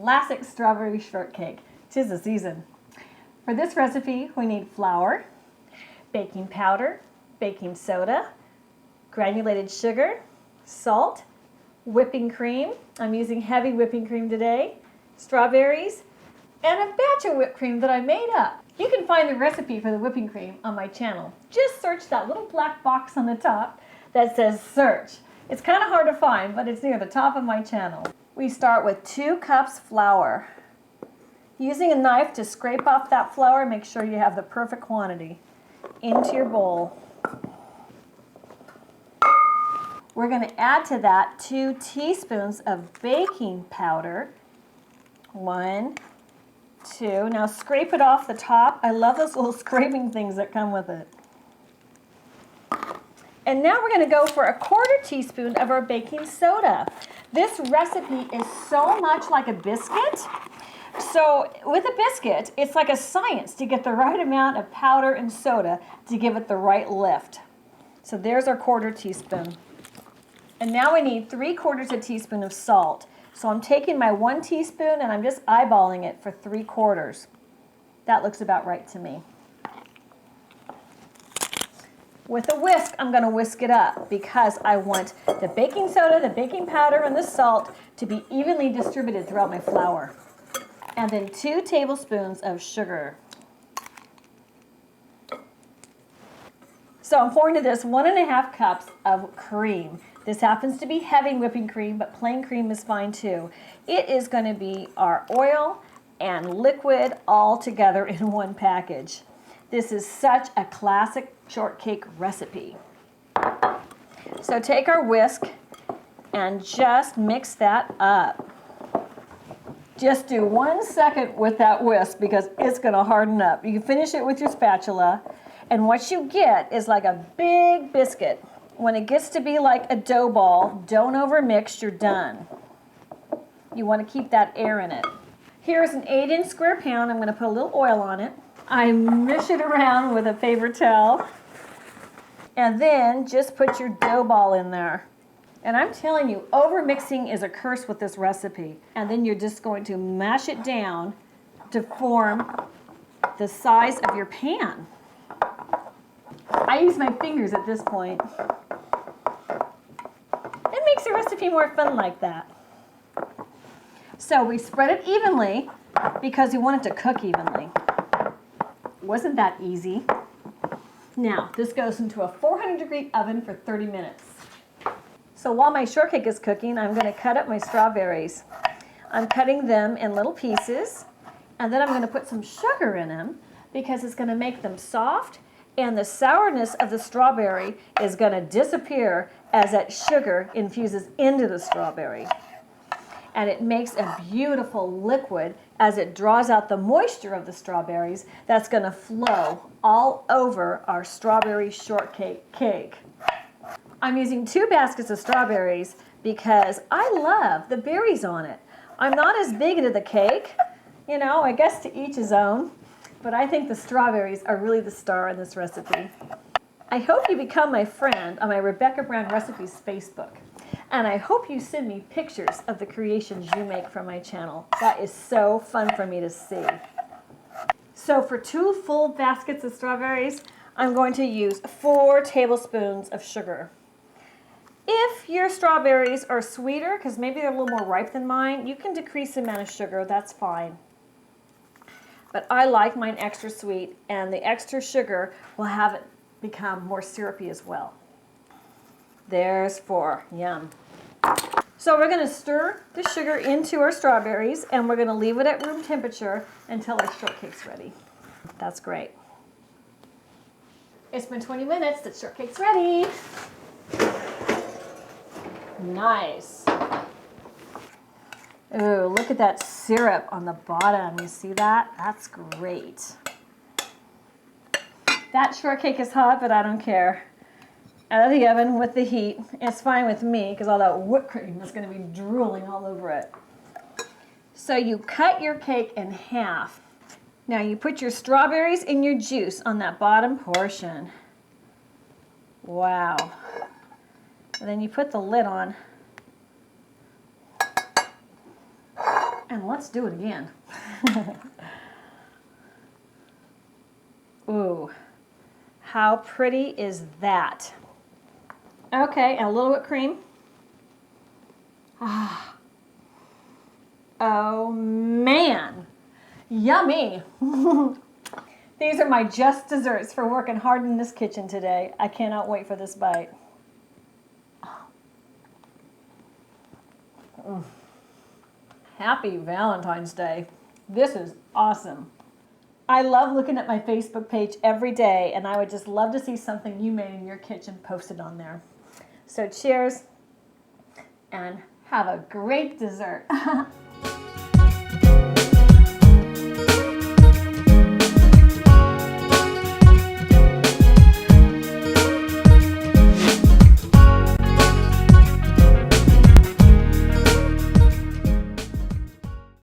classic strawberry shortcake. 'Tis the season. For this recipe, we need flour, baking powder, baking soda, granulated sugar, salt, whipping cream. I'm using heavy whipping cream today, strawberries, and a batch of whipped cream that I made up. You can find the recipe for the whipping cream on my channel. Just search that little black box on the top that says search. It's kind of hard to find, but it's near the top of my channel. We start with 2 cups flour. Using a knife to scrape off that flour, make sure you have the perfect quantity into your bowl. We're going to add to that 2 teaspoons of baking powder. 1, 2. Now scrape it off the top. I love those little scraping things that come with it. And now we're going to go for a 1/4 teaspoon of our baking soda. This recipe is so much like a biscuit. So with a biscuit, it's like a science to get the right amount of powder and soda to give it the right lift. So there's our 1/4 teaspoon. And now we need 3/4 teaspoon of salt. So I'm taking my 1 teaspoon and I'm just eyeballing it for 3/4. That looks about right to me. With a whisk, I'm going to whisk it up because I want the baking soda, the baking powder, and the salt to be evenly distributed throughout my flour. And then 2 tablespoons of sugar. So I'm pouring to this 1½ cups of cream. This happens to be heavy whipping cream, but plain cream is fine too. It is going to be our oil and liquid all together in one package. This is such a classic shortcake recipe. So take our whisk and just mix that up. Just do 1 second with that whisk because it's going to harden up. You can finish it with your spatula, and what you get is like a big biscuit. When it gets to be like a dough ball, don't overmix, you're done. You want to keep that air in it. Here's an 8-inch square pound. I'm going to put a little oil on it. I mush it around with a paper towel. And then just put your dough ball in there. And I'm telling you, overmixing is a curse with this recipe. And then you're just going to mash it down to form the size of your pan. I use my fingers at this point. It makes the recipe more fun like that. So we spread it evenly because we want it to cook evenly. Wasn't that easy? Now, this goes into a 400-degree oven for 30 minutes. So while my shortcake is cooking, I'm going to cut up my strawberries. I'm cutting them in little pieces, and then I'm going to put some sugar in them because it's going to make them soft, and the sourness of the strawberry is going to disappear as that sugar infuses into the strawberry. And it makes a beautiful liquid as it draws out the moisture of the strawberries that's going to flow all over our strawberry shortcake cake. I'm using 2 baskets of strawberries because I love the berries on it. I'm not as big into the cake, you know, I guess to each his own, but I think the strawberries are really the star in this recipe. I hope you become my friend on my Rebecca Brown Recipes Facebook. And I hope you send me pictures of the creations you make from my channel. That is so fun for me to see. So for 2 full baskets of strawberries, I'm going to use 4 tablespoons of sugar. If your strawberries are sweeter, because maybe they're a little more ripe than mine, you can decrease the amount of sugar, that's fine. But I like mine extra sweet, and the extra sugar will have it become more syrupy as well. There's 4. Yum. So we're going to stir the sugar into our strawberries, and we're going to leave it at room temperature until our shortcake's ready. That's great. It's been 20 minutes. The shortcake's ready. Nice. Ooh, look at that syrup on the bottom. You see that? That's great. That shortcake is hot, but I don't care. Out of the oven with the heat. It's fine with me because all that whipped cream is going to be drooling all over it. So you cut your cake in half. Now you put your strawberries in your juice on that bottom portion. Wow. And then you put the lid on. And let's do it again. Ooh, how pretty is that? Okay, and a little whipped cream. Ah. Oh man, yummy. These are my just desserts for working hard in this kitchen today. I cannot wait for this bite. Happy Valentine's Day. This is awesome. I love looking at my Facebook page every day, and I would just love to see something you made in your kitchen posted on there. So cheers, and have a great dessert.